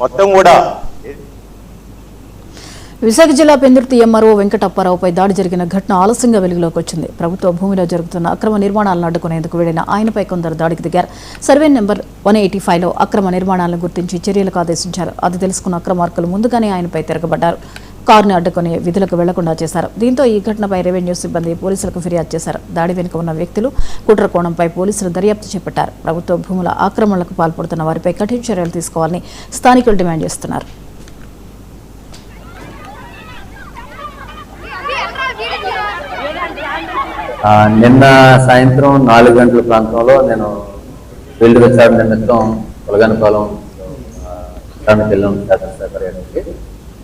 మొత్తం కూడా విశాఖ జిల్లా పెందుర్తి ఎంఆర్ఓ వెంకటప్పారావుపై దాడి జరిగిన ఘటన ఆలస్యంగా వెలుగులోకి వచ్చింది. ప్రభుత్వ భూమిలో జరుగుతున్న అక్రమ నిర్మాణాలను అడ్డుకునేందుకు వెళ్లిన ఆయనపై కొందరు దాడికి దిగారు. సర్వే నెంబర్ 185లో అక్రమ నిర్మాణాలను గుర్తించి చర్యలకు ఆదేశించారు. అది తెలుసుకున్న అక్రమార్కులు ముందుగానే ఆయనపై తిరగబడ్డారు. కారును అడ్డుకుని విధులకు వెళ్లకుండా చేశారు. దీంతో ఈ ఘటనపై రెవెన్యూ సిబ్బంది పోలీసులకు ఫిర్యాదు చేశారు. దాడి వెనుక ఉన్న వ్యక్తులు కుట్ర కోణంపై పోలీసులు దర్యాప్తు చేపట్టారు. ప్రభుత్వ భూముల ఆక్రమణలకు పాల్పడుతున్న వారిపై కఠిన చర్యలు తీసుకోవాలని స్థానికులు డిమాండ్ చేస్తున్నారు. నిన్న సాయంత్రం 4 గంటల ప్రాంతంలో నేను ఫీల్డ్ విచారణ నిమిత్తం పొలగనపాలెం వెళ్ళాను. శాసనసభకి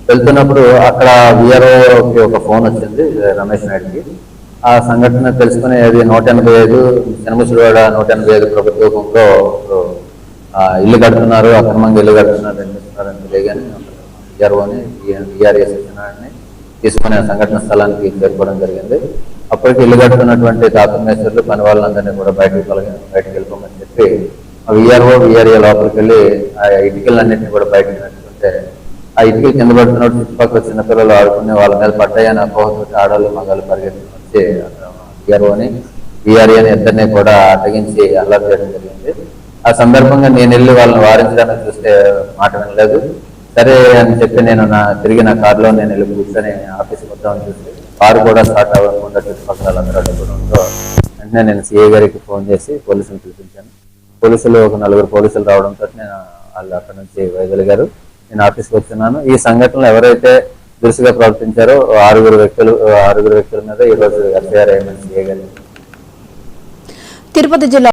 వెళ్తున్నప్పుడు అక్కడ విఆర్ఓకి ఒక ఫోన్ వచ్చింది రమేష్ నాయుడికి. ఆ సంఘటన తెలుసుకుని అది 185 శనముసిరివాడ 185 ప్రభుత్వ భూమిలో ఇల్లు కడుతున్నారు, అక్రమంగా ఇల్లు కడుతున్నారు, నిర్మిస్తున్నారని తెలియగానే విఆర్ఓని విఆర్ఏ సత్యనారాయణని తీసుకునే సంఘటన స్థలానికి చేరుకోవడం జరిగింది. అప్పటికి ఇల్లు కడుతున్నటువంటి తాపమేశ్వర్లు పని వాళ్ళందరినీ కూడా బయటకు వెళ్ళిపోమని చెప్పి విఆర్ఓ విఆర్ఏ లోపలికి వెళ్ళి ఆ ఇటుకలన్నింటినీ కూడా బయటకు నడుచుకుంటే ఆ ఇటుకలు కింద పడుతున్నట్టు చుట్టుపక్కల చిన్నపిల్లలు ఆడుకునే వాళ్ళ మీద పడ్డాయని అపోహతో ఆడవాళ్ళు మగాళ్ళు పరిగెత్తుకుని వచ్చి విఆర్ఓని విఆర్ఏని ఇద్దరిని కూడా అడ్డగించి అల్లరి చేయడం జరిగింది. ఆ సందర్భంగా నేను వెళ్ళి వాళ్ళని వారించడానికి చూస్తే మాట వినలేదు. సరే అని చెప్పి నేను తిరిగి నా కారులో నేను వెళ్ళి కూర్చొని ఆఫీస్కి వద్దామని చూసి కారు కూడా స్టార్ట్ అవ్వకుండా చుట్టుపక్కల అందరూ అడ్డుకోవడంతో వెంటనే నేను సిఐ గారికి ఫోన్ చేసి పోలీసులు పిలిపించాను. పోలీసులు ఒక 4 పోలీసులు రావడంతో నేను వాళ్ళు అక్కడ నుంచి వైదొలిగారు. నేను ఆఫీస్కి వచ్చున్నాను. ఈ సంఘటనలో ఎవరైతే దురుసుగా ప్రవర్తించారో 6 వ్యక్తుల మీద ఈరోజు ఎఫ్ఐఆర్ అయ్యిందని సిఐ గారు. తిరుపతి జిల్లా